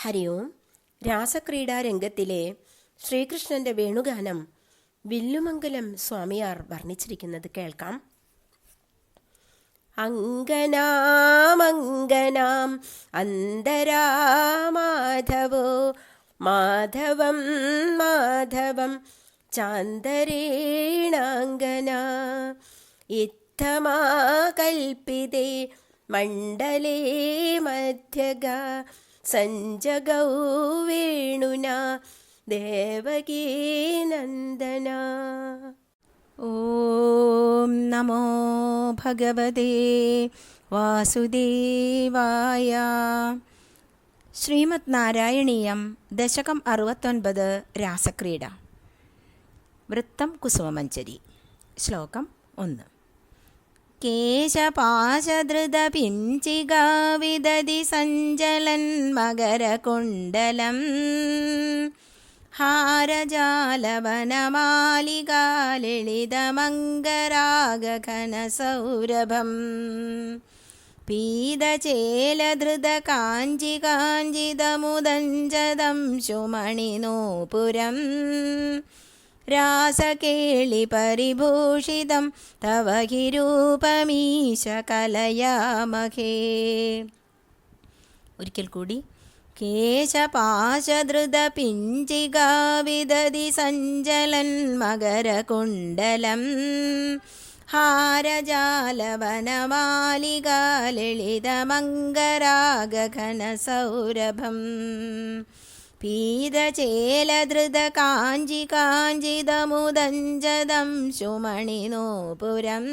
ഹരി ഓം. രാസക്രീഡാരംഗത്തിലെ ശ്രീകൃഷ്ണന്റെ വേണുഗാനം വില്ലുമംഗലം സ്വാമിയാർ വർണ്ണിച്ചിരിക്കുന്നത് കേൾക്കാം. അങ്കനാമങ്കനാം അന്തരാമാധവോ മാധവം മാധവം ചാന്തരേണാങ്കന ഇത്തമാ കൽപ്പിതേ മണ്ഡലേ മധ്യഗ സഞ്ജഗൗ വേണുനാ ദേവകീ നന്ദന. ഓം നമോ ഭഗവതേ വാസുദേവായ. ശ്രീമദ് നാരായണീയം ദശകം 69 രാസക്രീഡ. വൃത്തം കുസുമമഞ്ജരി. ശ്ലോകം 1. കേശപാശധൃതപിഞ്ചികാ വിദതി സഞ്ജലൻ മകരകുണ്ഡലം ഹാരജാലവനമാലികാലളിതമംഗരാഗഘനസൗരഭം പീതചേലധൃതകാഞ്ചികാഞ്ചിതമുദഞ്ജദം ശുമണിനൂപുരം രാസകേളിപരിഭൂഷിതം തവ ഹി രൂപമീശ കലയാമഹേ. ഒരിക്കൽ കൂടി. കേശപാശധൃതപിഞ്ചികാ വിദതി സഞ്ജലൻ മകരകുണ്ഡലം ഹാരജാലവനമാലികാലളിതമംഗരാഗഘനസൗരഭം പീതചേലധൃതകാഞ്ചികാഞ്ചിതമുദഞ്ജദം ശുമണിനൂപുരം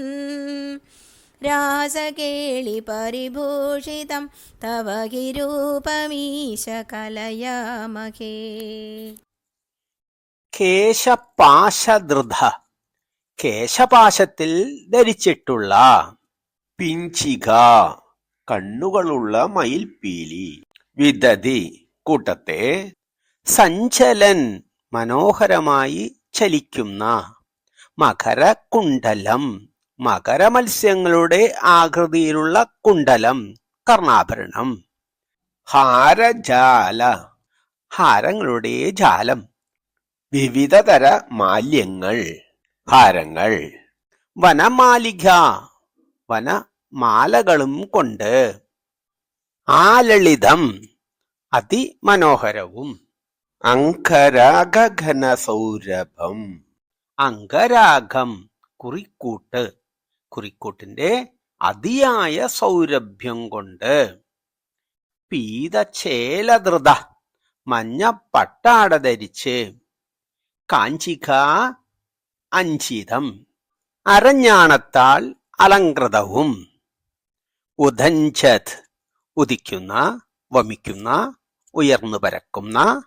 രാസകേളിപരിഭൂഷിതം തവ ഹി രൂപമീശ കലയാമഹേ. കേശപാശധൃത, കേശപാശത്തിൽ ധരിച്ചിട്ടുള്ള, പിഞ്ചിക, കണ്ണുകളുള്ള മയിൽപ്പീലി, വിദതി, കൂട്ടത്തെ, സഞ്ചലൻ, മനോഹരമായി ചലിക്കുന്ന, മകരകുണ്ഡലം, മകരമത്സ്യങ്ങളുടെ ആകൃതിയിലുള്ള കുണ്ഡലം, കർണാഭരണം, ഹാരജാല, ഹാരങ്ങളുടെ ജാലം, വിവിധതര മാല്യങ്ങൾ, ഹാരങ്ങൾ, വനമാലിക, വനമാലകളും കൊണ്ട്, ആലളിതം, അതിമനോഹരവും, അംഗരാഗഘനസൗരഭം, അംഗരാഗം, കുറിക്കൂട്ട്, കുറിക്കൂട്ടിന്റെ അതിയായ സൗരഭ്യം കൊണ്ട്, പീതചേലധൃത, മഞ്ഞ പട്ടാട ധരിച്ച്, കാഞ്ചിക, അഞ്ചിതം, അരഞ്ഞാണത്താൽ അലങ്കൃതവും, ഉദഞ്ജത്, ഉദിക്കുന്ന, വമിക്കുന്ന, ഉയർന്നു പരക്കുന്ന,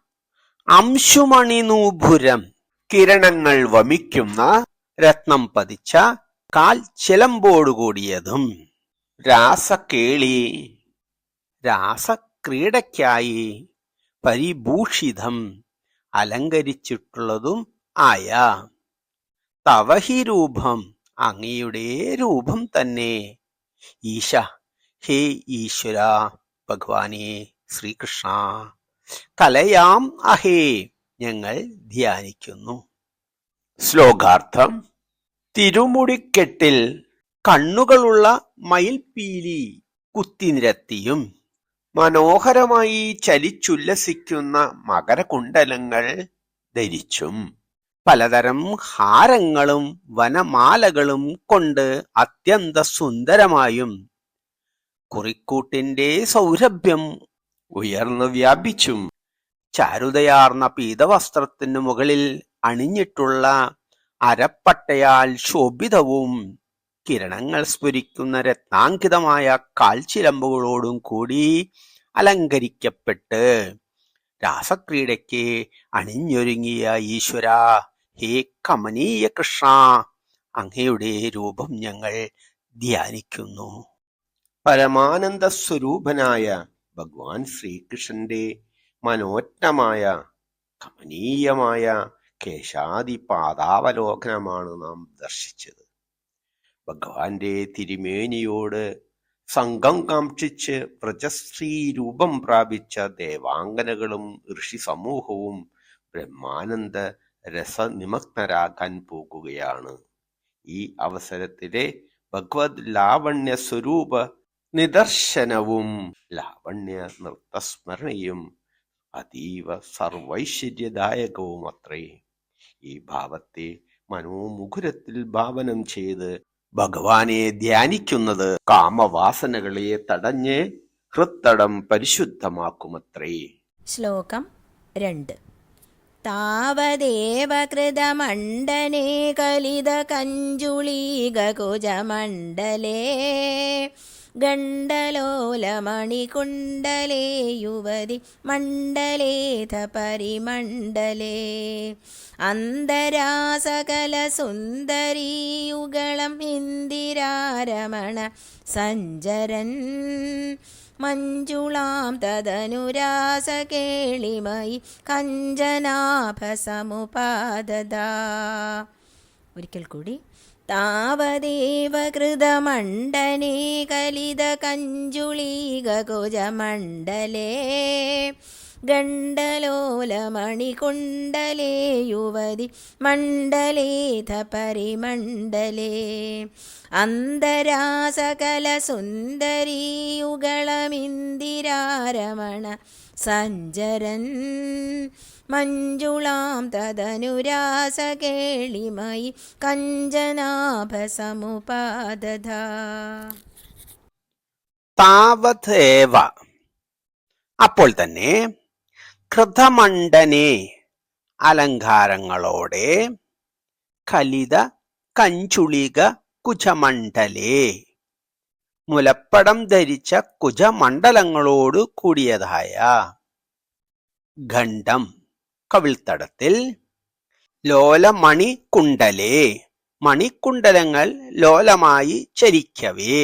അംശുമണിനൂപുരം, കിരണങ്ങൾ വമിക്കുന്ന, രത്നം പതിച്ച കാൽ ചിലമ്പോടുകൂടിയതും, രാസകേളി, രാസക്രീഡയ്ക്കായി പരിഭൂഷിതം, അലങ്കരിച്ചിട്ടുള്ളതും ആയ, തവ ഹി രൂപം, അങ്ങയുടെ രൂപം തന്നെ, ഈശ, ഹേ ഈശ്വര, ഭഗവാനെ ശ്രീകൃഷ്ണ, കലയാം അഹേ, ഞങ്ങൾ ധ്യാനിക്കുന്നു. ശ്ലോകാർത്ഥം. തിരുമുടിക്കെട്ടിൽ കണ്ണുകളുള്ള മയിൽപ്പീലി കുത്തിനിരത്തിയും മനോഹരമായി ചലിച്ചുല്ലസിക്കുന്ന മകരകുണ്ഡലങ്ങൾ ധരിച്ചും പലതരം ഹാരങ്ങളും വനമാലകളും കൊണ്ട് അത്യന്ത സുന്ദരമായും കുറിക്കൂട്ടിന്റെ സൗരഭ്യം ഉയർന്നു വ്യാപിച്ചും ചാരുതയാർന്ന പീതവസ്ത്രത്തിനു മുകളിൽ അണിഞ്ഞിട്ടുള്ള അരപ്പട്ടയാൽ ശോഭിതവും കിരണങ്ങൾ സ്ഫുരിക്കുന്ന രത്നാങ്കിതമായ കാൽച്ചിലമ്പുകളോടും കൂടി അലങ്കരിക്കപ്പെട്ട് രാസക്രീഡയ്ക്ക് അണിഞ്ഞൊരുങ്ങിയ ഈശ്വര, ഹേ കമനീയ കൃഷ്ണ, അങ്ങയുടെ രൂപം ഞങ്ങൾ ധ്യാനിക്കുന്നു. പരമാനന്ദ സ്വരൂപനായ ഭഗവാൻ ശ്രീകൃഷ്ണന്റെ മനോജ്ഞമായ കമനീയമായ കേശാദി പാദാവലോകനമാണ് നാം ദർശിച്ചത്. ഭഗവാന്റെ തിരുമേനിയോട് സംഘം കാക്ഷിച്ച് വ്രജശ്രീ രൂപം പ്രാപിച്ച ദേവാംഗനകളും ഋഷി സമൂഹവും ബ്രഹ്മാനന്ദ രസനിമഗ്നരാകാൻ പോകുകയാണ്. ഈ അവസരത്തിലെ ഭഗവത് ലാവണ്യ സ്വരൂപ നിദർശനവും ലാവണ്യ നൃത്തസ്മരണയും അതീവ സർവൈശ്വര്യദായകവുമത്രേ. ഈ ഭാവത്തെ മനോമുകുരത്തിൽ ഭാവനം ചെയ്ത് ഭഗവാനെ ധ്യാനിക്കുന്നത് കാമവാസനകളെ തടഞ്ഞ് ഹൃത്തടം പരിശുദ്ധമാക്കുമത്രേ. ശ്ലോകം 2. താവദേവ കൃതമണ്ഡനേ കലിത കഞ്ജുളീകുജമണ്ഡലേ ഗണ്ഡലോലമണികുണ്ഡലേ യുവതി മണ്ഡലേഥ പരിമണ്ഡലേ അന്തരാസകല സുന്ദരീയുഗളം ഇന്ദിരാരമണ സഞ്ജരൻ മഞ്ജുളാം തദനുരാസകേളിമയി കഞ്ചനാഭസമുപാദദാ. ഒരിക്കൽ കൂടി. താവദേവ കൃതമണ്ഡനേ കലിത കഞ്ജുളീകുജമണ്ഡലേ ഗണ്ഡലോലമണികുണ്ഡലേ യുവതി മണ്ഡലേഥ പരിമണ്ഡലേ അന്തരാസകല സുന്ദരീയുഗളമിന്ദിരാരമണ സഞ്ജരൻ മഞ്ജുളാം തദനുരാസകേളിമയി കഞ്ചനാഭസമുപാദദാ. താവദേവ അപ്പോൾ തന്നെ കൃതമണ്ഡനെ അലങ്കാരങ്ങളോടെ കലിത കഞ്ചുളിക കുജമണ്ഡലേ മുലപ്പടം ധരിച്ച കുജമണ്ഡലങ്ങളോട് കൂടിയതായ ഖണ്ഡം കവിൾത്തടത്തിൽ ലോലമണികുണ്ഡലേ മണികുണ്ഡലങ്ങൾ ലോലമായി ചരിക്കവേ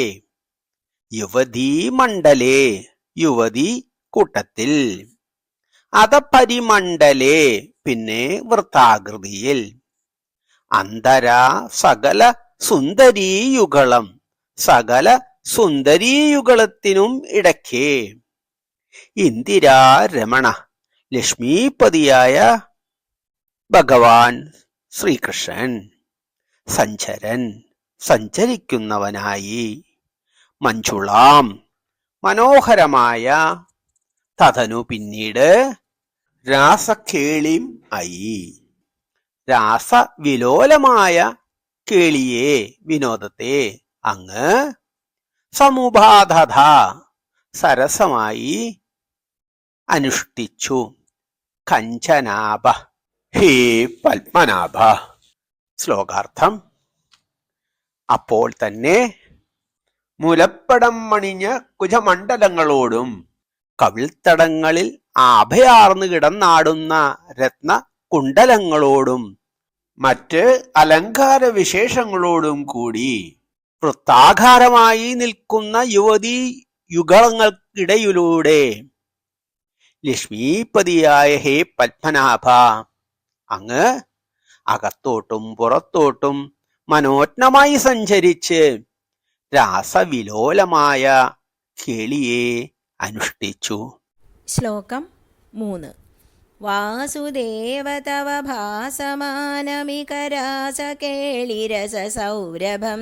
യുവതീമണ്ഡലേ യുവതി കൂട്ടത്തിൽ അധപരിമണ്ഡലേ പിന്നെ വൃത്താകൃതിയിൽ അന്തരാ സകല സുന്ദരീയുഗളം സകല സുന്ദരീയുഗളത്തിനും ഇടയ്ക്ക് ഇന്ദിരാരമണ ലക്ഷ്മീപതിയായ ഭഗവാൻ ശ്രീകൃഷ്ണൻ സഞ്ചരൻ സഞ്ചരിക്കുന്നവനായി മഞ്ജുളാം മനോഹരമായ തഥനു പിന്നീട് രാസക്കേളിം ആയി രാസവിലോലമായ കേളിയെ വിനോദത്തെ അങ്ങ് സമുപാദധ സരസമായി അനുഷ്ഠിച്ചു. കഞ്ചനാഭ ഹേ പത്മനാഭ. ശ്ലോകാർത്ഥം. അപ്പോൾ തന്നെ മുലപ്പടം മണിഞ്ഞ കുജമണ്ഡലങ്ങളോടും കവിൾത്തടങ്ങളിൽ ആഭയാർന്നു കിടന്നാടുന്ന രത്ന കുണ്ഡലങ്ങളോടും മറ്റ് അലങ്കാര വിശേഷങ്ങളോടും കൂടി വൃത്താകാരമായി നിൽക്കുന്ന യുവതീ യുഗളങ്ങൾക്കിടയിലൂടെ ലക്ഷ്മീപതിയായ ഹേ പത്മനാഭ അങ്ങ് അകത്തോട്ടും പുറത്തോട്ടും മനോജ്ഞമായി സഞ്ചരിച്ച് രാസവിലോലമായ കേളിയെ അനുഷ്ഠിച്ചു. ശ്ലോകം 3. വാസുദേവ തവ ഭാസമാനമികരാസകേളിരസസൗരഭം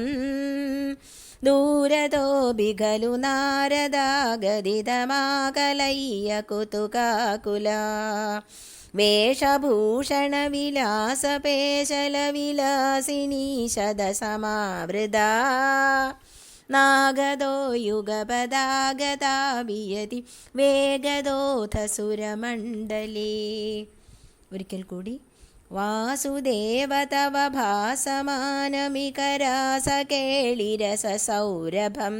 ദൂരതോപി ഖലു നാരദാഗദിതമാകലയ്യ കുതുകാകുലാ വേഷഭൂഷണവിലാസപേശലവിലാസിനീ ശതസമാവൃതാ നാഗദോ യുഗപദാഗതാ വിയതി വേഗദോഥ സുരമണ്ഡലേ. ഒരിക്കൽ കൂടി. വാസുദേവ തവ ഭാസമാനമികരാസകേളിരസസൗരഭം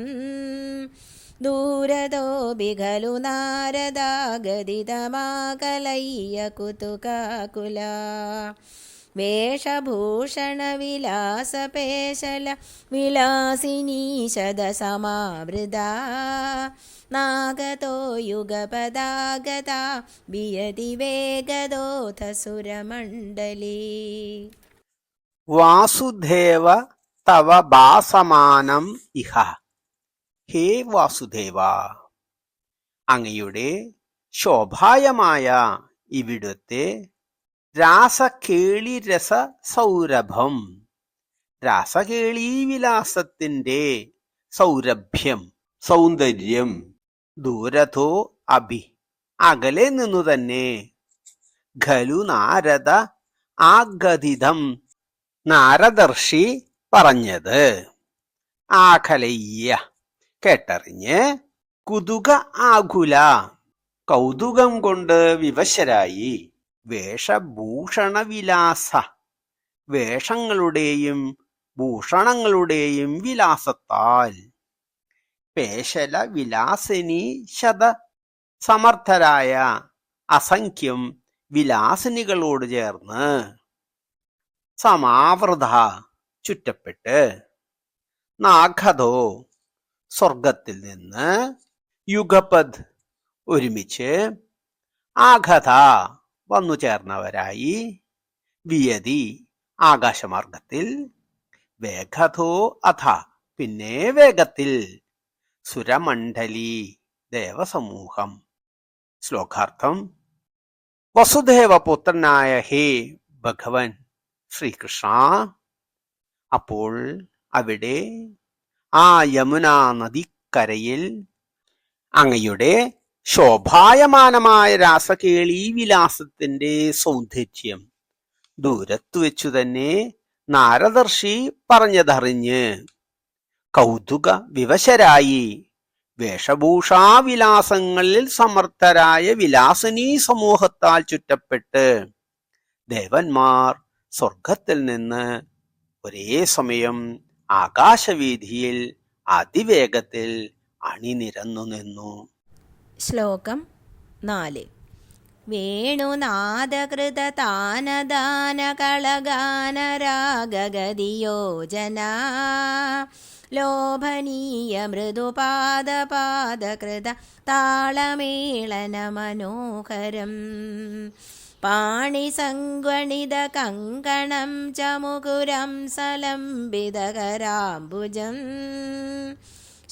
ദൂരതോപി ഖലു നാരദാഗദിതമാകലയ്യ കുതുകാകുലാ വേഷഭൂഷണവിലാസപേശല വിലാസിനീ ശതസമാവൃതാ നാഗതോ യുഗപദാഗതാ വിയതി വേഗദോഥ സുരമണ്ഡലേ. വാസുദേവ തവ ഭാസമാനം ഇഹ ഹേ വാസുദേവ, അങ്ങയുടെ ശോഭായമായ ഇവിടുത്തെ രാസകേളിരസ സൗരഭം, രാസകേളീവിലാസത്തിന്റെ സൗരഭ്യം, സൗന്ദര്യം ദൂരഥോ അഭി, അകലെ നിന്നു തന്നെ, ഖലു നാരദ ആഗതിതം, നാരദർഷി പറഞ്ഞത്, ആഖലയ്യ കേട്ടറിഞ്ഞ്, കുതുക ആകുല കൗതുകം കൊണ്ട് വിവശരായി, വേഷഭൂഷണവിലാസ, വേഷങ്ങളുടെയും ഭൂഷണങ്ങളുടെയും വിലാസത്താൽ, പേശല വിലാസിനി ശത സമർത്ഥരായ അസംഖ്യം വിലാസിനികളോട് ചേർന്ന്, സമാവൃത ചുറ്റപ്പെട്ട്, നാഗതോ സ്വർഗത്തിൽ നിന്ന്, യുഗപദ് ഒരുമിച്ച്, ആഘത വന്നു ചേർന്നവരായി, വിയതി ആകാശമാർഗത്തിൽ, വേഗതോ അഥ പിന്നെ വേഗത്തിൽ, സുരമണ്ഡലി ദേവസമൂഹം. ശ്ലോകാർത്ഥം. വസുദേവപുത്രനായ ഹേ ഭഗവൻ ശ്രീകൃഷ്ണ, അപ്പോൾ അവിടെ ആ യമുനാ നദിക്കരയിൽ അങ്ങയുടെ ശോഭായമാനമായ രാസകേളി വിലാസത്തിന്റെ സൗന്ദര്യം ദൂരത്തു വെച്ചു തന്നെ നാരദർഷി പറഞ്ഞതറിഞ്ഞ് കൗതുക വിവശരായി, വേഷഭൂഷാവിലാസങ്ങളിൽ സമർത്ഥരായ വിലാസിനീ സമൂഹത്താൽ ചുറ്റപ്പെട്ട്, ദേവന്മാർ സ്വർഗത്തിൽ നിന്ന് ഒരേ സമയം ആകാശവീഥിയിൽ അതിവേഗത്തിൽ അണിനിരന്നു നിന്നു. ശ്ലോകം 4. വേണുനാദകൃതതാനദാനകളഗാനരാഗഗതിയോജന, ലോഭനീയ മൃദുപാദപാദകൃത താളമേളന മനോഹരം, പാണിസംഗണിത കങ്കണം ച മുകുരം സലംബിതകരാംബുജം,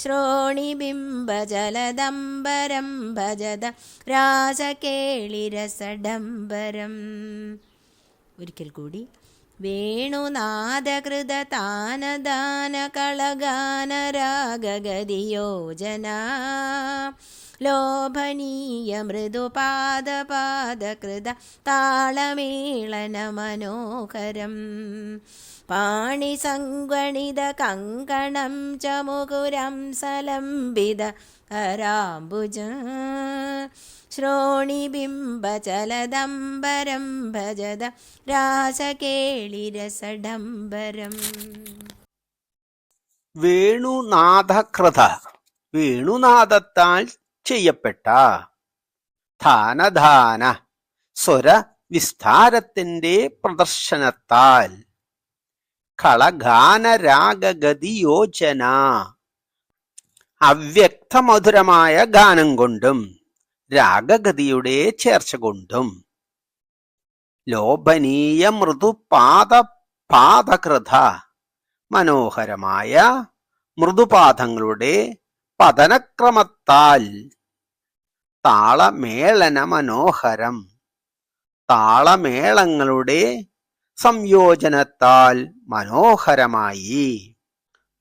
ശ്രോണിബിംബജലദംബരം ഭജത രാസകേളിരസഡംബരം. ഒരിക്കൽ കൂടി. വേണുനാദകൃതതാനദാനകളഗാനരാഗഗതിയോജന, ലോഭനീയ മൃദുപാദപാദകൃത താളമേളന മനോഹരം, പാണിസംഗണിത കങ്കണം ച മുകുരം സലംബിത കരാംബുജം, ശ്രോണിബിംബചലദംബരം ഭജത രാസകേളിരസഡംബരം. വേണുനാഥകൃത, വേണുനാദത്താൽ ചെയ്യപ്പെട്ട, ധാനധാന സ്വര വിസ്താരത്തിന്റെ പ്രദർശനത്താൽ, കളഗാനരാഗഗതിയോജന അവ്യക്തമധുരമായ ഗാനം കൊണ്ടും രാഗഗതിയുടെ ചേർച്ച കൊണ്ടും, ലോഭനീയ മൃദുപാദപാദകൃത മനോഹരമായ മൃദുപാദങ്ങളുടെ പതനക്രമത്താൽ, താളമേളന മനോഹരം താളമേളങ്ങളുടെ സംയോജനത്താൽ മനോഹരമായി,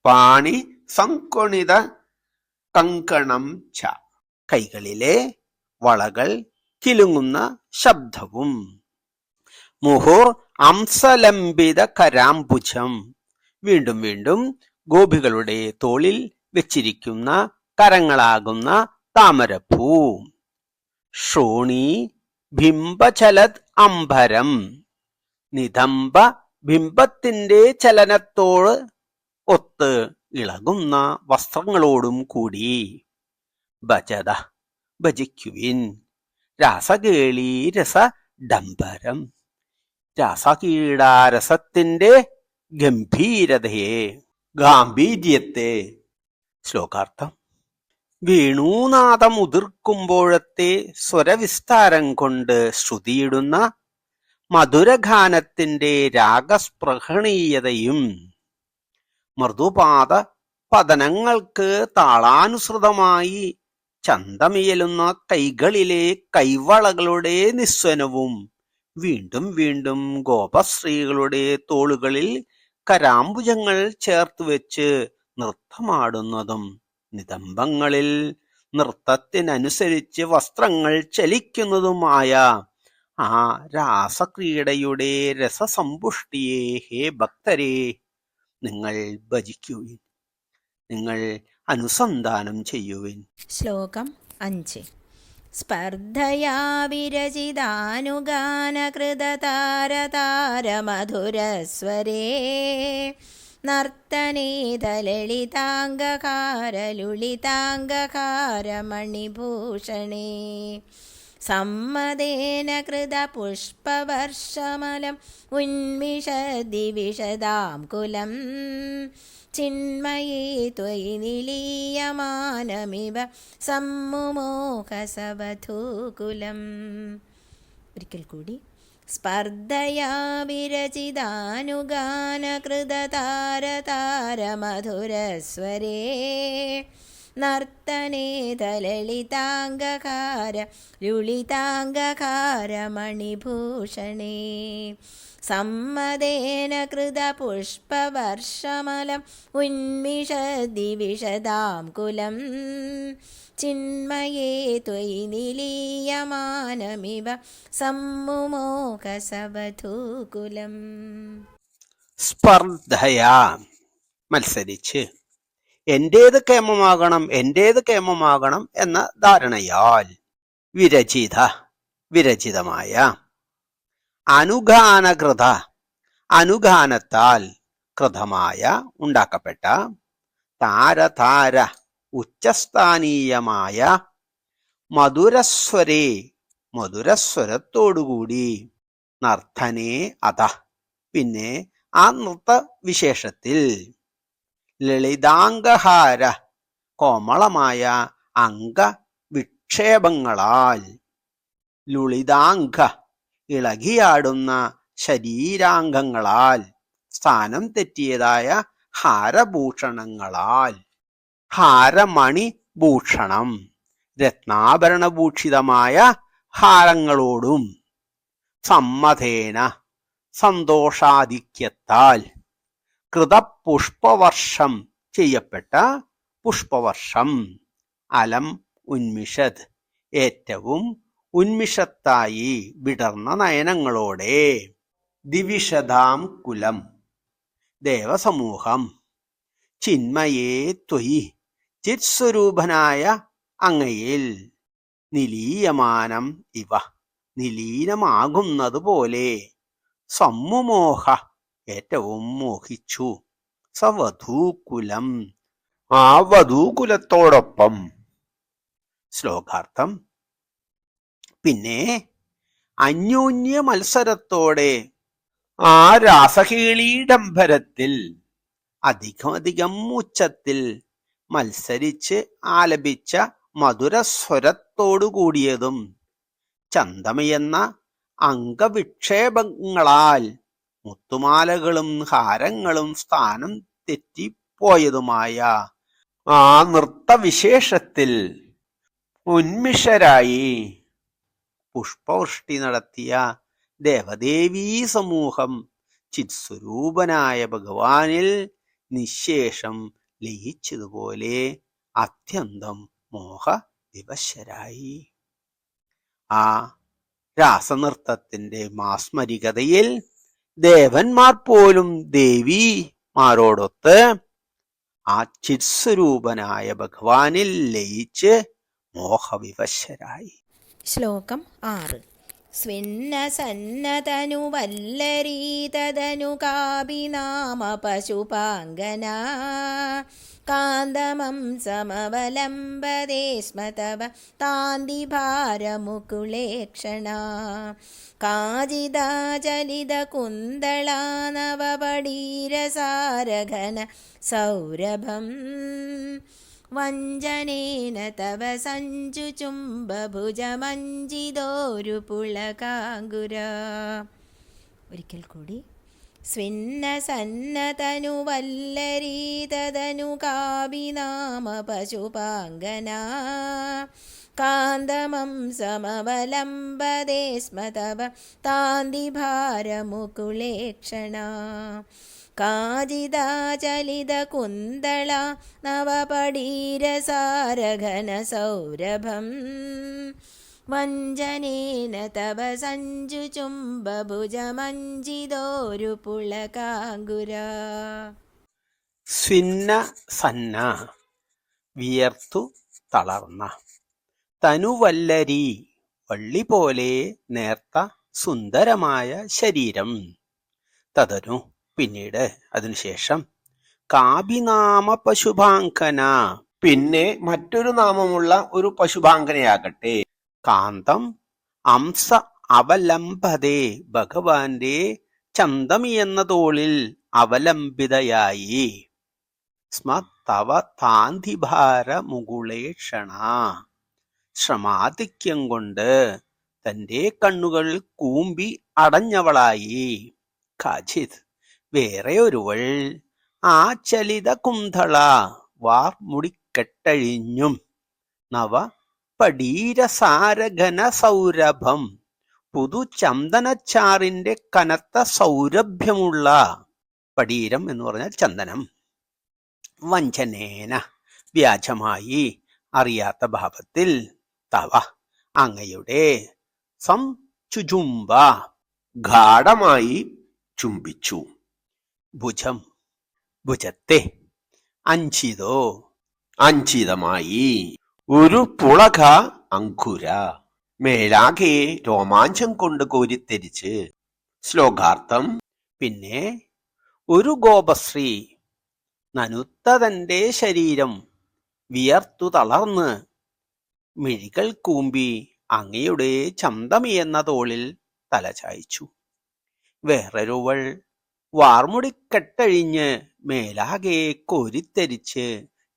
പാണി സംകൊണിത കങ്കണം ച കൈകളിലെ വളകൾ കിലുങ്ങുന്ന ശബ്ദവും, മുഹുർ അംസലംബിത കരാംബുജം വീണ്ടും വീണ്ടും ഗോപികളുടെ തോളിൽ വെച്ചിരിക്കുന്ന കരങ്ങളാകുന്ന താമരപ്പൂ, ഷോണി ബിംബചലത് അംബരം നിതംബ ബിംബത്തിന്റെ ചലനത്തോട് ഒത്ത് ഇളകുന്ന വസ്ത്രങ്ങളോടും കൂടി, ഭജത ഭജിക്കുവിൻ, രാസകേളി രസഡംബരം രാസകീടാരസത്തിന്റെ ഗംഭീരതയെ ഗാംഭീര്യത്തെ. ശ്ലോകാർത്ഥം. വേണൂനാദം ഉതിർക്കുമ്പോഴത്തെ സ്വരവിസ്താരം കൊണ്ട് ശ്രുതിയിടുന്ന മധുരഗാനത്തിന്റെ രാഗസ്പൃഹണീയതയും മൃദുപാദ പതനങ്ങൾക്ക് താളാനുസൃതമായി ചന്തമിയലുന്ന കൈകളിലെ കൈവളകളുടെ നിസ്വനവും വീണ്ടും വീണ്ടും ഗോപശ്രീകളുടെ തോളുകളിൽ കരാംബുജങ്ങൾ ചേർത്തുവെച്ച് നൃത്തമാടുന്നതും നിതംബങ്ങളിൽ നൃത്തത്തിനനുസരിച്ച് വസ്ത്രങ്ങൾ ചലിക്കുന്നതുമായ ആ രാസക്രീഡയുടെ രസസമ്പുഷ്ടിയെ ഹേ ഭക്തരെ നിങ്ങൾ ഭജിക്കുവിൻ, നിങ്ങൾ അനുസന്ധാനം ചെയ്യുവിൻ. ശ്ലോകം 5. സ്പർദ്ധയാ വിരചിതാനുഗാനകൃതതാരതാരമധുരസ്വരേ നർത്തനേതലളിതാംഗകാരലുളിതാംഗകാരമണിഭൂഷണേ സമ്മദേന കൃതപുഷ്പവർഷമലം ഉന്മിഷതി വിശദാം കുലം ചിന്മയേ ത്വയി നിലീയമാനമിവ സമ്മുമോഹസവധൂകുലം. ഒരിക്കൽ കൂടി. സ്പർദ്ധയാ വിരചിതാനുഗാനകൃതതാരതാരമധുരസ്വരേ നർത്തനേതലളിതാംഗകാര ലുളിതാംഗകാരമണിഭൂഷണേ സമ്മദേന കൃതപുഷ്പവർഷമലം ഉന്മിഷതി വിശദാം കുലം ചിന്മയേ ത്വയി നിലീയമാനമിവ സമ്മുമോഹസവധൂകുലം. സ്പർദ്ധയാ മത്സരിച്ച്, എന്റേത് കേമമാകണം എന്ന ധാരണയാൽ, വിരചിതമായ, അനുഗാനകൃത അനുഗാനത്താൽ കൃതമായ ഉണ്ടാക്കപ്പെട്ട, താരതാര ഉച്ചസ്ഥാനീയമായ, മധുരസ്വരേ മധുരസ്വരത്തോടുകൂടി, നർത്തനേ അത പിന്നെ ആ നൃത്ത വിശേഷത്തിൽ, ലളിതാംഗഹാര കോമളമായ അംഗവിക്ഷേപങ്ങളാൽ, ലുളിതാംഗ ഇളകിയാടുന്ന ശരീരാംഗങ്ങളാൽ, സ്ഥാനം തെറ്റിയതായ ഹാരഭൂഷണങ്ങളാൽ, ഹാരമണിഭൂഷണം രത്നാഭരണഭൂഷിതമായ ഹാരങ്ങളോടും, സമ്മതേന സന്തോഷാധിക്യത്താൽ, കൃതപുഷ്പവർഷം ചെയ്യപ്പെട്ട പുഷ്പവർഷം, അലം ഉന്മിഷത് ഏറ്റവും ഉന്മിഷത്തായി വിടർന്ന നയനങ്ങളോടെ, ദിവിഷദാം കുലം ദേവസമൂഹം, ചിന്മയേ ത്വയി ചിത്സ്വരൂപനായ അങ്ങയിൽ, നിലീയമാനം ഇവ നിലീനമാകുന്നതുപോലെ, സമ്മുമോഹ ഏറ്റവും മോഹിച്ചു, സവധൂകുലം ആ വധൂകുലത്തോടൊപ്പം. ശ്ലോകാർത്ഥം. പിന്നെ അന്യോന്യ മത്സരത്തോടെ ആ രാസകേളീഡംബരത്തിൽ അധികം ഉച്ചത്തിൽ മത്സരിച്ച് ആലപിച്ച മധുരസ്വരത്തോടുകൂടിയതും, ചന്തമയെന്ന അംഗവിക്ഷേപങ്ങളാൽ മുത്തുമാലകളും ഹാരങ്ങളും സ്ഥാനം തെറ്റിപ്പോയതുമായ ആ നൃത്തവിശേഷത്തിൽ ഉന്മിഷരായി പുഷ്പവൃഷ്ടി നടത്തിയ ദേവദേവീ സമൂഹം ചിത്സ്വരൂപനായ ഭഗവാനിൽ നിശേഷം ലയിച്ചതുപോലെ അത്യന്തം മോഹവിവശരായി. ആ രാസനൃത്തത്തിന്റെ മാസ്മരികതയിൽ ദേവന്മാർ പോലും ദേവിമാരോടൊത്ത് ആ ചിത്സ്വരൂപനായ ഭഗവാനിൽ ലയിച്ച് മോഹവിവശരായി. ശ്ലോകം 6. സ്വിന്നസന്നതനുവല്ലരീതദനുകാഭിനാമ പശുപാംഗനാ കാന്തമം സമവലംബദേ സ്മ തവ താന്തിഭാരമുകുളേക്ഷണാ കാചിദാചലിതകുന്തളാ നവപടീരസാരഘന സൗരഭം വഞ്ചനേന തവ സഞ്ജുചുംബഭുജമഞ്ജിതോരു പുളകാങ്കുര. ഒരിക്കൽ കൂടി. സ്വിന്നസന്നതനു വല്ലരീതനു കാവിനാമ പശുപാങ്കനാ കാന്തമം സമവലംബദേ സ്മ തവ താന്തിഭാരമുകുളേക്ഷണ കാജിതാചലിതകുന്തള നവപടീരസാരഘന സൗരഭം വഞ്ചനേന തവ സഞ്ജുചുംബഭുജമഞ്ജിതോരു പുളകാങ്കുര. സ്വിന്ന സന്ന വിയർത്തു തളർന്ന, തനുവല്ലരി വള്ളി പോലെ നേർത്ത സുന്ദരമായ ശരീരം, തതനു പിന്നീട് അതിനുശേഷം, കാഭിനാമ പശുഭാങ്കന പിന്നെ മറ്റൊരു നാമമുള്ള ഒരു പശുഭാങ്കനയാകട്ടെ, കാന്തം അംസ അവലംബതേ ഭഗവാന്റെ ചന്തമി എന്ന തോളിൽ അവലംബിതയായി, സ്മ തവ താന്തിഭാര മുകുളേക്ഷണ ശ്രമാധിക്യം കൊണ്ട് തന്റെ കണ്ണുകൾ കൂമ്പി അടഞ്ഞവളായി, കാചിത് വേറെ ഒരുവൾ, ആ ചലിത കുന്തള വാർമുടിക്കെട്ടഴിഞ്ഞും, നവ പടീരസാരഘന സൗരഭം പുതു ചന്ദനച്ചാറിന്റെ കനത്ത സൗരഭ്യമുള്ള, പടീരം എന്ന് പറഞ്ഞാൽ ചന്ദനം, വഞ്ചനേന വ്യാജമായി അറിയാത്ത ഭാവത്തിൽ, തവ അങ്ങയുടെ, സംചുചുംബ ഗാഢമായി ചുംബിച്ചു, ഭുജം ഭുജത്തെ, അഞ്ചിതോ അഞ്ചിതമായി, ഒരു പുളക അങ്കുര മേലാകെ രോമാഞ്ചം കൊണ്ട് കോരിത്തെരിച്ച്. ശ്ലോകാർത്ഥം. പിന്നെ ഒരു ഗോപശ്രീ നനുത്ത തന്റെ ശരീരം വിയർത്തു തളർന്ന് മിഴികൾ കൂമ്പി അങ്ങയുടെ ചന്തമി എന്ന തോളിൽ തലചായ്ച്ചു. വേറൊരുവൾ വാർമുടിക്കെട്ടഴിഞ്ഞ് മേലാകെ കോരിത്തെരിച്ച്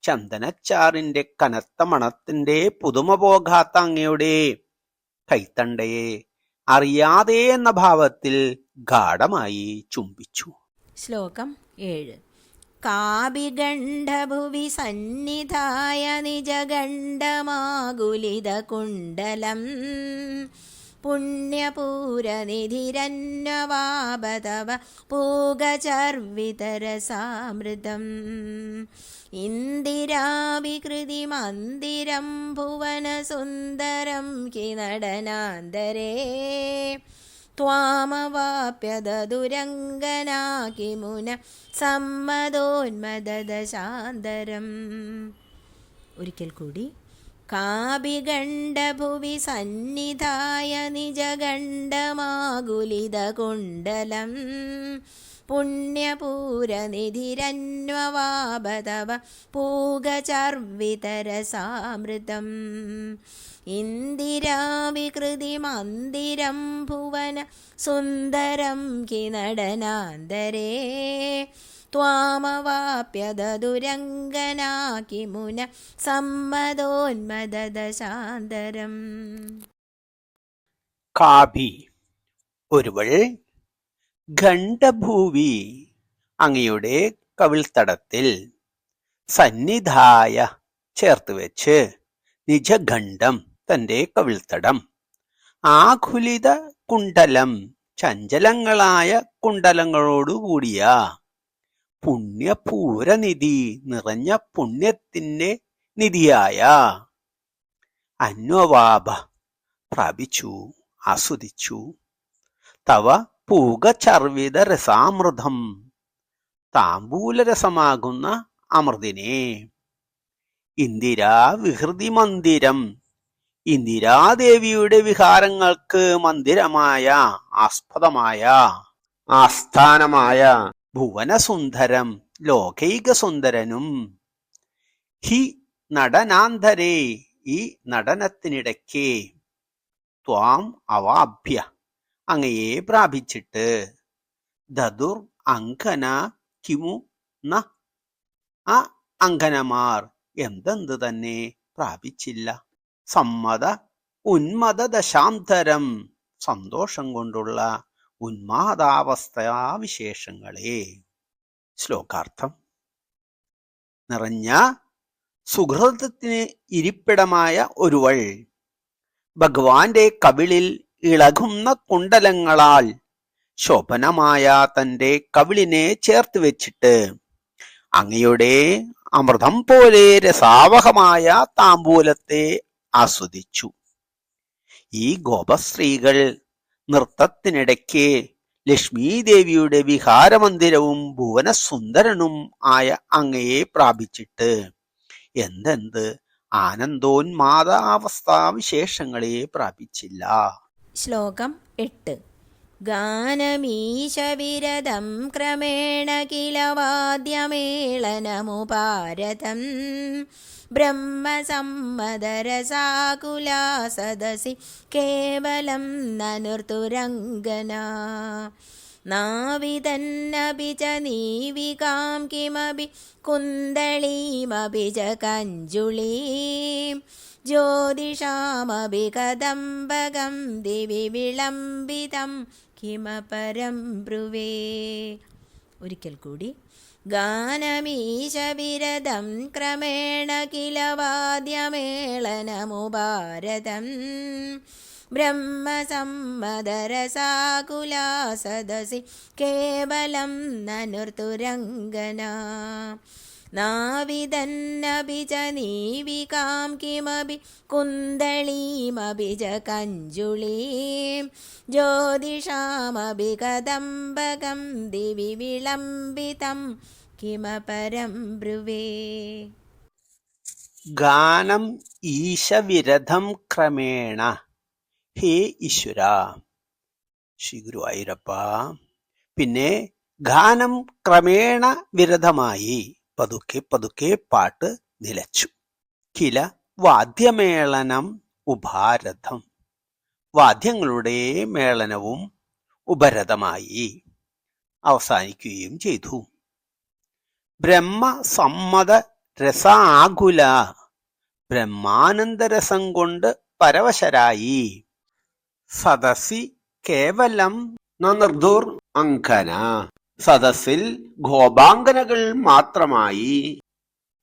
ചന്ദനച്ചാറിന്റെ കനത്ത മണത്തിന്റെ പുതുമ പോകാത്ത അങ്ങയുടെ കൈത്തണ്ടയെ അറിയാതെ എന്ന ഭാവത്തിൽ ഗാഢമായി ചുംബിച്ചു. ശ്ലോകം 7. കാഭിഗണ്ഡഭുവി സന്നിധായ നിജഗണ്ഡമാകുലിതകുണ്ടലം പുണ്യപൂരനിധിരന്വവാപതവ പൂഗചർവിതരസാമൃതം ഇന്ദിരാവികൃതി മന്ദിരം ഭുവനസുന്ദരം ഹി നടനാന്തരേ ത്വാമവാപ്യദുരംഗനാ കിമുന സമ്മദോന്മദദശാന്തരം. ഒരിക്കൽ കൂടി. കാഭിഗണ്ഡഭുവി സന്നിധായ നിജഗണ്ഡമാകുലിതകുണ്ടലം പുണ്യപൂരനിധിരന്വവാപതവ പൂഗചർവിതരസാമൃതം ഇന്ദിരാവികൃതി മന്ദിരം ഭുവന സുന്ദരം ഹി നടനാന്തരേ ത്വാമവാപ്യദുരംഗനാ കിമുന സമ്മദോന്മദദശാന്തരം. കാഭി ഒരുവൾ, ഖണ്ഡഭൂവി അങ്ങയുടെ കവിൾത്തടത്തിൽ, സന്നിധായ ചേർത്തുവെച്ച്, നിജഖണ്ഡം തന്റെ കവിൾത്തടം, ആകുലിത കുണ്ടലം ചഞ്ചലങ്ങളായ കുണ്ടലങ്ങളോടുകൂടിയ, പുണ്യപൂരനിധി നിറഞ്ഞ പുണ്യത്തിന്റെ നിധിയായ, അന്വവാപ പ്രാപിച്ചു ആസ്വദിച്ചു, തവ പൂഗചർവിത രസാമൃതം താമ്പൂലരസമാകുന്ന അമൃതിനെ, ഇന്ദിരാ വിഹൃതി മന്ദിരം ഇന്ദിരാദേവിയുടെ വിഹാരങ്ങൾക്ക് മന്ദിരമായ ആസ്പദമായ ആസ്ഥാനമായ, ഭുവനസുന്ദരം ലോകൈക സുന്ദരനും, ഹി നടനാന്തരേ ഈ നടനത്തിനിടയ്ക്ക്, ത്വാം അവാഭ്യ അങ്ങയെ പ്രാപിച്ചിട്ട്, ദദുർ അങ്കന കിമു ന ആ അങ്കനമാർ എന്തെന്ത് തന്നെ പ്രാപിച്ചില്ല, സമ്മത ഉന്മദ ദശാന്തരം സന്തോഷം കൊണ്ടുള്ള ഉന്മാദാവസ്ഥാവിശേഷങ്ങളെ. ശ്ലോകാർത്ഥം. നിറഞ്ഞ സുഹൃതത്തിന് ഇരിപ്പിടമായ ഒരുവൾ ഭഗവാന്റെ കവിളിൽ ഇളകുന്ന കുണ്ടലങ്ങളാൽ ശോഭനമായ തന്റെ കവിളിനെ ചേർത്ത് വെച്ചിട്ട് അങ്ങയുടെ അമൃതം പോലെ രസാവഹമായ താമ്പൂലത്തെ ആസ്വദിച്ചു. ഈ ഗോപസ്ത്രീകൾ നൃത്തത്തിനിടയ്ക്ക് ലക്ഷ്മീദേവിയുടെ വിഹാരമന്ദിരവും ഭുവനസുന്ദരനും ആയ അങ്ങയെ പ്രാപിച്ചിട്ട് എന്തെന്ത് ആനന്ദോന്മാദാവസ്ഥാവിശേഷങ്ങളെ പ്രാപിച്ചില്ല. ശ്ലോകം 8. ഗാനമീശവിരദം ക്രമേണ കില വാദ്യമേളനമുപാരതം ബ്രഹ്മസമ്മദരസാകുലാ സദസി കേവലം നനുർത്തുരംഗന നാവിതന്നപി ച നീവികാം കിമപി കുന്ദളീമപി ച കഞ്ജുളീം ജ്യോതിഷാമപി കദംബകം ദിവി വിളംബിതം കിമപരം ബ്രുവേ. ഒരിക്കൽ കൂടി. ഗാനമീശവിരദം ക്രമേണ കില വാദ്യമേളനമുപാരതം ബ്രഹ്മസമ്മദരസാകുലാ സദസി കേവലം നനുർത്തുരംഗന നാവിതന്നപി ച നീവികാം കിമപി കുന്ദളീമപി ച കഞ്ജുളീം ജ്യോതിഷാമപി കദംബകം ദിവി വിളംബിതം കിമപരം ബ്രുവേ. ഗാനം ഈശവിരഥം ക്രമേണ. ഹേ ഈശ്വര, ശ്രീ ഗുരുവായൂരപ്പ, പിന്നെ ഗാനം ക്രമേണ വിരഥമായി, പതുക്കെ പതുക്കെ പാട്ട് നിലച്ചു. കില വാദ്യമേളനം ഉപാരഥം, വാദ്യങ്ങളുടെ മേളനവും ഉപരഥമായി അവസാനിക്കുകയും ചെയ്തു. ബ്രഹ്മസമ്മത രസാകുല, ബ്രഹ്മാനന്ദരസം കൊണ്ട് പരവശരായി. സദസി കേവലം നിർദുർ അങ്കന, സദസ്സിൽ ഗോപാംഗനകൾ മാത്രമായി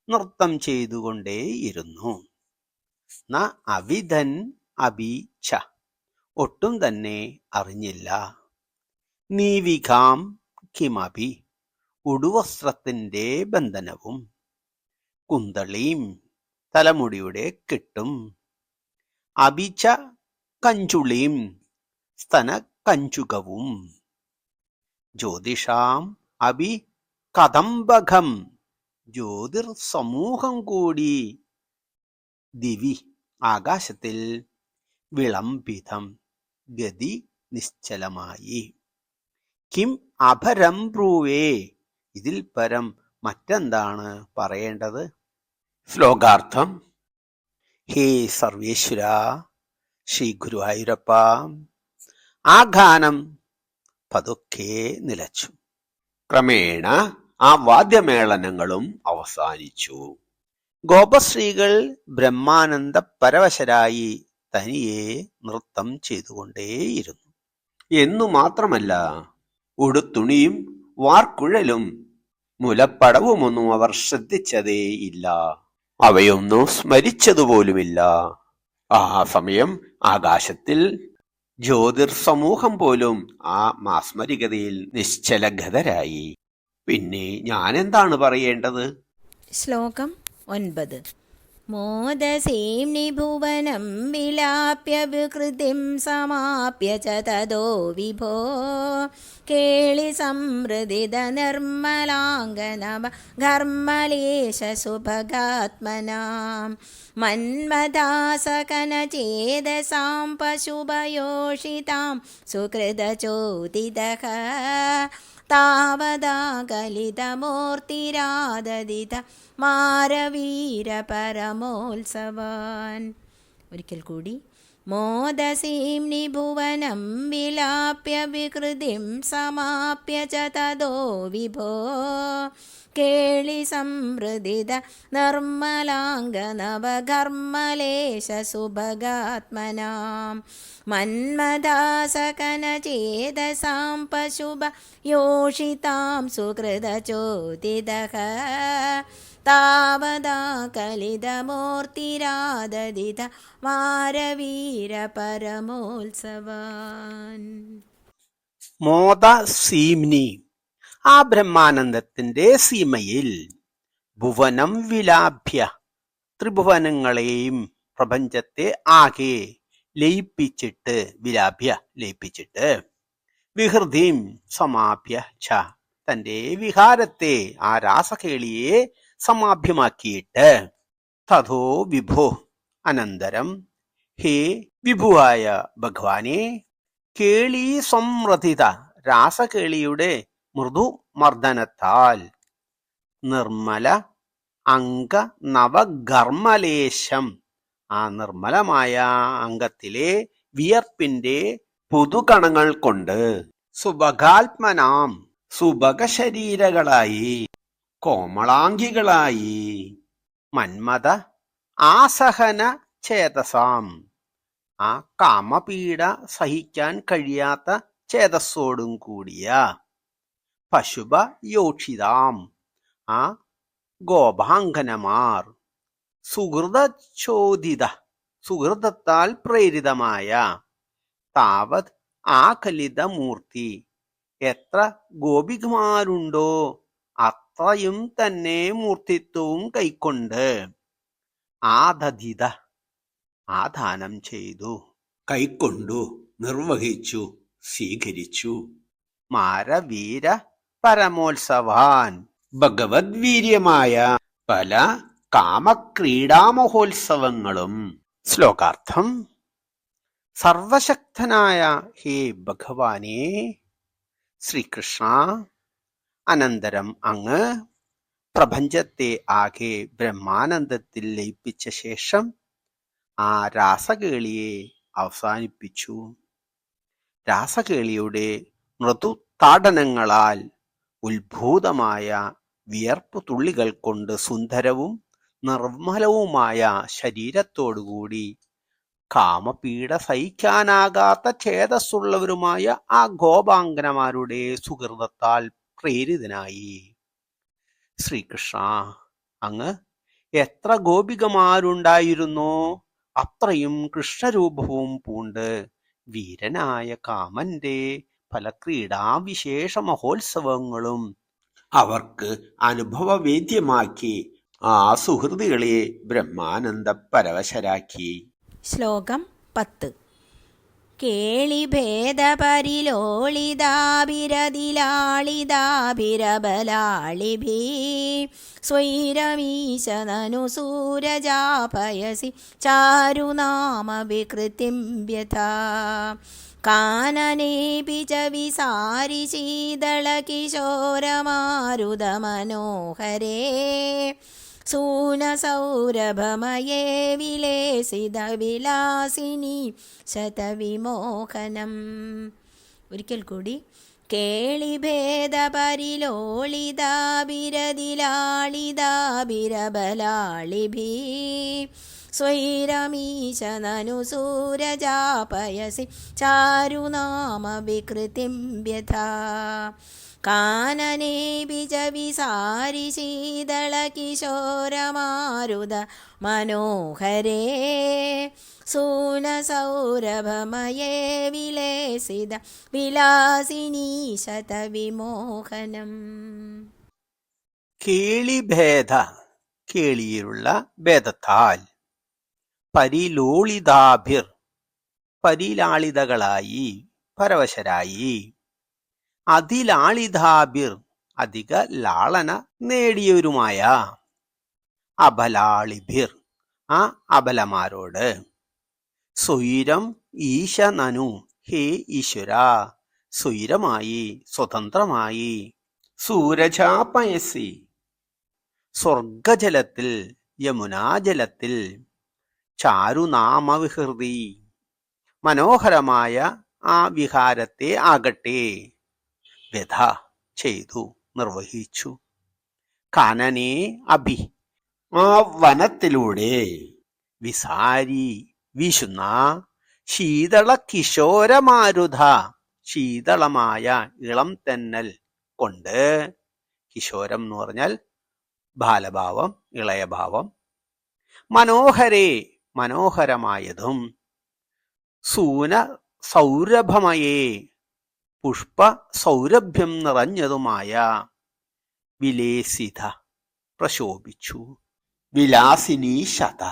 നൃത്തം ചെയ്തുകൊണ്ടേയിരുന്നു. ന അവിധൻ അബീച്ച, ഒട്ടും തന്നെ അറിഞ്ഞില്ല. നീവികാം കിമപി, ഉടുവസ്ത്രത്തിന്റെ ബന്ധനവും. കുന്തളീം, തലമുടിയുടെ കെട്ടും. അബിച്ച കഞ്ചുളീം, സ്തന കഞ്ചുകവും. ജ്യോതിഷാം അഭി കദംബകം, ജ്യോതിർ സമൂഹം കൂടി. ദിവി, ആകാശത്തിൽ. വിളംബിതം, ഗതി നിശ്ചലമായി. കിം അപരം ബ്രൂവേ, ഇതിൽ പരം മറ്റെന്താണ് പറയേണ്ടത്? ശ്ലോകാർത്ഥം. ഹേ സർവേശ്വര, ശ്രീ ഗുരുവായൂരപ്പ, ആ ഗാനം പതുക്കെ നിലച്ചു. ക്രമേണ ആ വാദ്യമേളനങ്ങളും അവസാനിച്ചു. ഗോപശ്രീകൾ ബ്രഹ്മാനന്ദ പരവശരായി തനിയെ നൃത്തം ചെയ്തുകൊണ്ടേയിരുന്നു. എന്നു മാത്രമല്ല, ഉടുത്തുണിയും വാർക്കുഴലും മുലപ്പടവുമൊന്നും അവർ ശ്രദ്ധിച്ചതേയില്ല. അവയൊന്നും സ്മരിച്ചതുപോലുമില്ല. ആ സമയം ആകാശത്തിൽ ജ്യോതിർസമൂഹം പോലും ആ മാസ്മരികതയിൽ നിശ്ചലഗതരായി. പിന്നെ ഞാൻ എന്താണ് പറയേണ്ടത്? ശ്ലോകം 9. മോദസീംനി ഭുവനം വിലാപ്യ വികൃതിം സമാപ്യ ച തതോ വിഭോ കേളി സംഹൃദിത നിർമ്മലാംഗനവ ഘർമ്മലേശ സുഭഗാത്മനാം മന്മദാസകനചേതസാം പശുഭയോഷിതാം സുകൃതചോദിതഃ താവതാ കലിതമൂർത്തിരാദദിത മാരവീര പരമോത്സവാൻ. ഒരിക്കൽ കൂടി. മോദസീംനി ഭുവനം വിലാപ്യ വികൃതിം സമാപ്യ ച തതോ വിഭോ കേളി സംവൃദിത നിർമ്മലാംഗ നവകർമ്മലേശ സുഭഗാത്മനാം മന്മദാസകന ചേതസാം പശുഭ യോഷിതാം സുകൃതചോദിതഃ താവതാ കലിതമൂർത്തിരാദദിത മാരവീര പരമോത്സവാൻ. മോദ സീംനി, ആ ബ്രഹ്മാനന്ദത്തിന്റെ സീമയിൽ ഭുവനം വിലാഭ്യ, ത്രിഭുവനങ്ങളെയും പ്രപഞ്ചത്തെ ആകെ ലയിപ്പിച്ചിട്ട്, വിലാഭ്യ ലയിപ്പിച്ചിട്ട്, വിഹൃതിം സമാഭ്യ ഛ, തന്റെ വിഹാരത്തെ ആ രാസകേളിയെ സമാഭ്യമാക്കിയിട്ട്, തഥോ വിഭോ, അനന്തരം ഹേ വിഭുവായ ഭഗവാനെ, കേളി സംരഥിത, രാസകേളിയുടെ മൃദുമർദ്ദനത്താൽ നിർമ്മല അംഗ നവകർമ്മലേശം, ആ നിർമ്മലമായ അംഗത്തിലെ വിയർപ്പിന്റെ പുതുകണങ്ങൾ കൊണ്ട് സുഭഗാത്മനാം, സുഭഗശരീരകളായി, കോമളാംഗികളായി, മന്മത ആസഹന ചേതസാം, ആ കാമപീഡ സഹിക്കാൻ കഴിയാത്ത ചേതസ്സോടും കൂടിയ, പശുഭ യോക്ഷിതാം, ആ ഗോപാംഗനമാർ, സുഹൃതചോദിത, സുഹൃതത്താൽ പ്രേരിതമായ, താവത് ആകലിതമൂർത്തി, എത്ര ഗോപികമാരുണ്ടോ അത്രയും തന്നെ മൂർത്തിത്വവും കൈക്കൊണ്ട്, ആദധിത, ആദാനം ചെയ്തു, കൈക്കൊണ്ടു, നിർവഹിച്ചു, സ്വീകരിച്ചു, മാരവീര പരമോത്സവാൻ, ഭഗവദ്വീര്യമായ പല കാമക്രീഡാമഹോത്സവങ്ങളും. ശ്ലോകാർത്ഥം. സർവശക്തനായ ഹേ ഭഗവാനേ ശ്രീകൃഷ്ണ, അനന്തരം അങ്ങ് പ്രപഞ്ചത്തെ ആകെ ബ്രഹ്മാനന്ദത്തിൽ ലയിപ്പിച്ച ശേഷം ആ രാസകേളിയെ അവസാനിപ്പിച്ചു. രാസകേളിയുടെ മൃദുതാടനങ്ങളാൽ ഉത്ഭൂതമായ വിയർപ്പു തുള്ളികൾ കൊണ്ട് സുന്ദരവും നിർമ്മലവുമായ ശരീരത്തോടുകൂടി കാമപീഡ സഹിക്കാനാകാത്ത ഛേദസ്സുള്ളവരുമായ ആ ഗോപാംഗനമാരുടെ സുഹൃതത്താൽ പ്രേരിതനായി. ശ്രീകൃഷ്ണ, അങ്ങ് എത്ര ഗോപികമാരുണ്ടായിരുന്നോ അത്രയും കൃഷ്ണരൂപവും പൂണ്ട് വീരനായ കാമന്റെ പല ക്രീഡാവിശേഷ മഹോത്സവങ്ങളും അവർക്ക് അനുഭവവേദ്യമാക്കി ആ സുഹൃതികളെ ബ്രഹ്മാനന്ദ പരവശരാക്കി. ശ്ലോകം 10. കേളിഭേദപരിലോളിതാഭിരതിലാളിതാഭിരബലാളിഭി സ്വൈരമീശനനുസൂരജാപയസി ചാരുനാമ വികൃതിം വ്യഥാ കാനനേപി ച വിസാരി ശീതളകിശോരമാരുതമനോഹരേ സൂനസൗരഭമയേ വിലേസിത വിലാസിനി ശതവിമോഹനം. ഒരിക്കൽ കൂടി. കേളിഭേദപരിലോളിതാഭിരതിലാളിതാഭിരബലാളിഭി സ്വൈരമീശനനുസൂരജാപയസി ചാരുനാമ വികൃതിം വ്യഥാ കാനനേപി ച വിസാരി ശീതളകിശോരമാരുത മനോഹരേ സൂനസൗരഭമയേ വിലേസിത വിലാസിനി ശതവിമോഹനം. കേളിഭേദ, കേളിയിലുള്ള ഭേദത്താൽ, പരിലോളിതാഭിർ, പരിലാളിതകളായി, പരവശരായി, അതിലാളിതാഭിർ, അധിക ലാളന നേടിയവരുമായ, അബലാളിഭിർ, ആ അബലമാരോട്, സ്വൈരം ഈശനനു, ഹേ ഈശ്വര, സ്വൈരമായി, സ്വതന്ത്രമായി, സൂരജാപയസി, സ്വർഗജലത്തിൽ, യമുനാജലത്തിൽ, ചാരുനാമവിഹൃതി, മനോഹരമായ ആ വിഹാരത്തെ ആകട്ടെ വ്യഥ ചെയ്തു, നിർവഹിച്ചു. കാനനേ അഭി, ആ വനത്തിലൂടെ വിസാരി വീശുന്ന ശീതള കിശോരമാരുത, ശീതളമായ ഇളം തെന്നൽ കൊണ്ട്, കിശോരം എന്ന് പറഞ്ഞാൽ ബാലഭാവം, ഇളയഭാവം, മനോഹരേ മനോഹരമായതും, സൂന സൗരഭമയേ പുഷ്പ സൗരഭ്യം നിറഞ്ഞതുമായ, വിലേസിത പ്രശോഭിച്ചു, വിലാസിനി ശത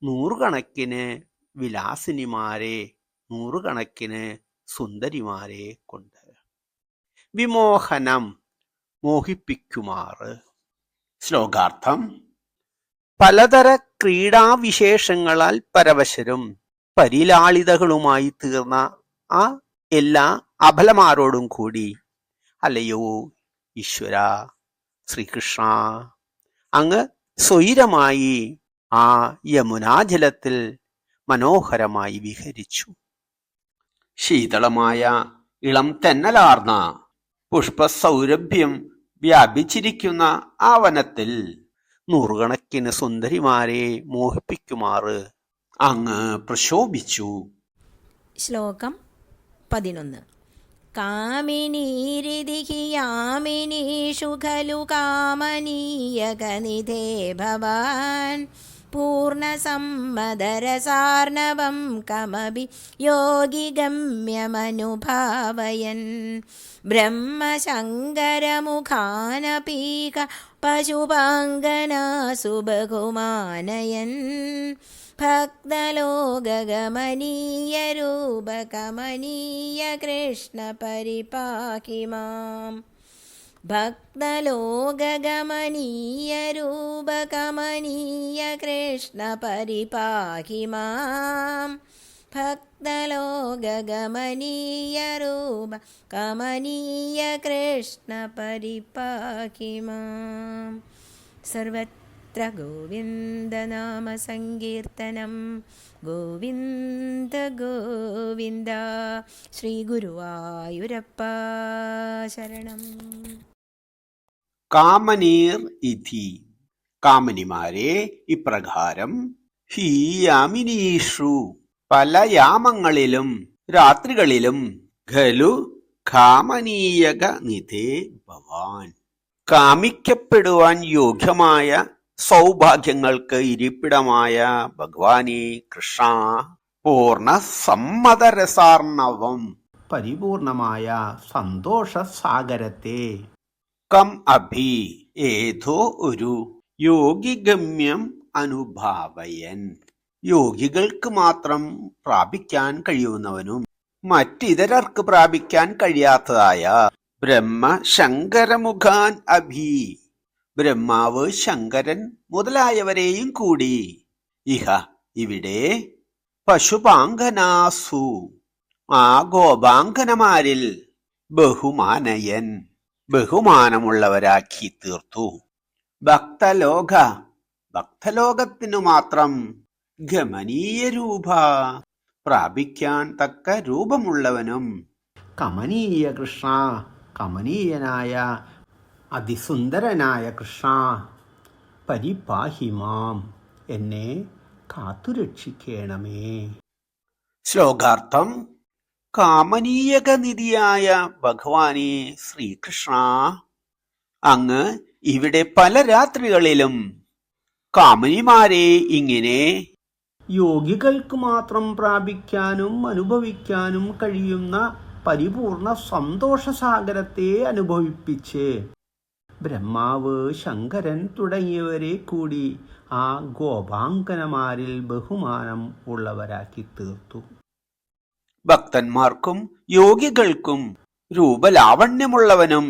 നൂറുകണക്കിന് വിലാസിനിമാരെ, നൂറുകണക്കിന് സുന്ദരിമാരെ കൊണ്ട്, വിമോഹനം മോഹിപ്പിക്കുമാറ്. ശ്ലോകാർത്ഥം: പലതര ക്രീഡാവിശേഷങ്ങളാൽ പരവശരും പരിലാളിതകളുമായി തീർന്ന ആ എല്ലാ അബലമാരോടും കൂടി, അല്ലയോ ഈശ്വര ശ്രീകൃഷ്ണ, അങ്ങ് സ്വൈരമായി ആ യമുനാജലത്തിൽ മനോഹരമായി വിഹരിച്ചു. ശീതളമായ ഇളം തെന്നലാർന്ന പുഷ്പസൗരഭ്യം വ്യാപിച്ചിരിക്കുന്ന ആ വനത്തിൽ നൂറുകണക്കിന് സുന്ദരിമാരെ മോഹിപ്പിക്കുമാറ് അങ്ങ് പ്രശോഭിച്ചു. ശ്ലോകം 11. കാമിനീരിതിഹി യാമിനീഷു ഖലു കാമനീയകനിധേ ഭവാൻ പൂർണ്ണസമ്മദരസാർണവം കമപി യോഗിഗമ്യമനുഭാവയൻ ബ്രഹ്മശങ്കരമുഖാനപീക പശുപാംഗനാസു ബഹുമാനയൻ ഭക്തലോകഗമനീയ രൂപകമനീയ കൃഷ്ണ പരിപാഹി മാം. ഭക്തലോകഗമനീയ രൂപകമനീയ കൃഷ്ണ പരിപാഹി മാം. ഭക്തലോകഗമനീയ രൂപകമനീയ കൃഷ്ണ പരിപാഹി മാം. സർവത്ര ഗോവിന്ദനാമ സങ്കീർത്തനം. ഗോവിന്ദ ഗോവിന്ദ. ശ്രീ ഗുരുവായൂരപ്പ ശരണം. കാമനീർ ഇതി, കാമനിമാരെ ഇപ്രകാരം, ഹീ യാമിനീഷു പല യാമങ്ങളിലും രാത്രികളിലും, ഖലു കാമനീയക നിധേ ഭവാൻ കാമിക്കപ്പെടുവാൻ യോഗ്യമായ സൗഭാഗ്യങ്ങൾക്ക് ഇരിപ്പിടമായ ഭഗവാനെ കൃഷ്ണ, പൂർണ്ണ സമ്മതരസാർണവം പരിപൂർണമായ സന്തോഷസാഗരത്തെ, കം അഭി ഏതോ ഒരു യോഗിഗമ്യം അനുഭാവയൻ യോഗികൾക്ക് മാത്രം പ്രാപിക്കാൻ കഴിയുന്നവനും മറ്റിതരർക്ക് പ്രാപിക്കാൻ കഴിയാത്തതായ ബ്രഹ്മശങ്കരമുഖാൻ അഭി ബ്രഹ്മാവ്, ശങ്കരൻ മുതലായവരെയും കൂടി, ഇഹ ഇവിടെ, പശുപാംഗനാസു ആ ഗോപാംഗനമാരിൽ, ബഹുമാനയൻ ബഹുമാനമുള്ളവരാക്കി തീർത്തു. ഭക്തലോക ഭക്തലോകത്തിനു മാത്രം, ഗമനീയ രൂപ പ്രാപിക്കാൻ തക്ക രൂപമുള്ളവനും, കമനീയ കൃഷ്ണ കമനീയനായ അതിസുന്ദരനായ കൃഷ്ണ, പരിപാഹി മാം എന്നെ കാത്തുരക്ഷിക്കണമേ. ശ്ലോകാർത്ഥം: കാമനീയകനിധിയായ ഭഗവാനെ ശ്രീകൃഷ്ണ, അങ്ങ് ഇവിടെ പല രാത്രികളിലും കാമനിമാരെ ഇങ്ങനെ യോഗികൾക്ക് മാത്രം പ്രാപിക്കാനും അനുഭവിക്കാനും കഴിയുന്ന പരിപൂർണ സന്തോഷസാഗരത്തെ അനുഭവിപ്പിച്ച്, ബ്രഹ്മാവ്, ശങ്കരൻ തുടങ്ങിയവരെ കൂടി ആ ഗോപാംഗനമാരിൽ ബഹുമാനം ഉള്ളവരാക്കി തീർത്തു. ഭക്തന്മാർക്കും യോഗികൾക്കും രൂപലാവണ്യമുള്ളവനും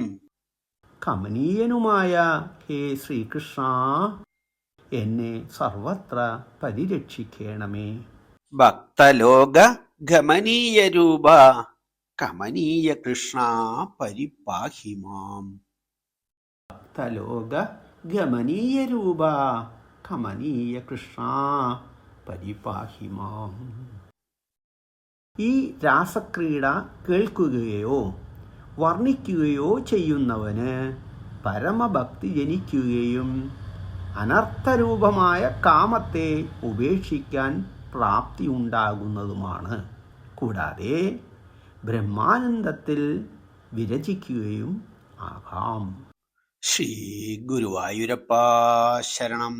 കമനീയനുമായ ഹേ ശ്രീകൃഷ്ണ, എന്നെ സർവത്ര പരിരക്ഷിക്കണമേ. ഭക്തലോക ഗമനീയ രൂപ കമനീയ കൃഷ്ണ പരിപാഹി മാം. ഭക്തലോക ഗമനീയ രൂപ കമനീയ കൃഷ്ണ പരിപാഹി മാം. ഈ രാസക്രീഡ കേൾക്കുകയോ വർണ്ണിക്കുകയോ ചെയ്യുന്നവന് പരമഭക്തി ജനിക്കുകയും അനർത്ഥരൂപമായ കാമത്തെ ഉപേക്ഷിക്കാൻ പ്രാപ്തി ഉണ്ടാകുന്നതുമാണ്. കൂടാതെ ബ്രഹ്മാനന്ദത്തിൽ വിരചിക്കുകയും ആകാം. ശ്രീ ഗുരുവായൂരപ്പ ശരണം.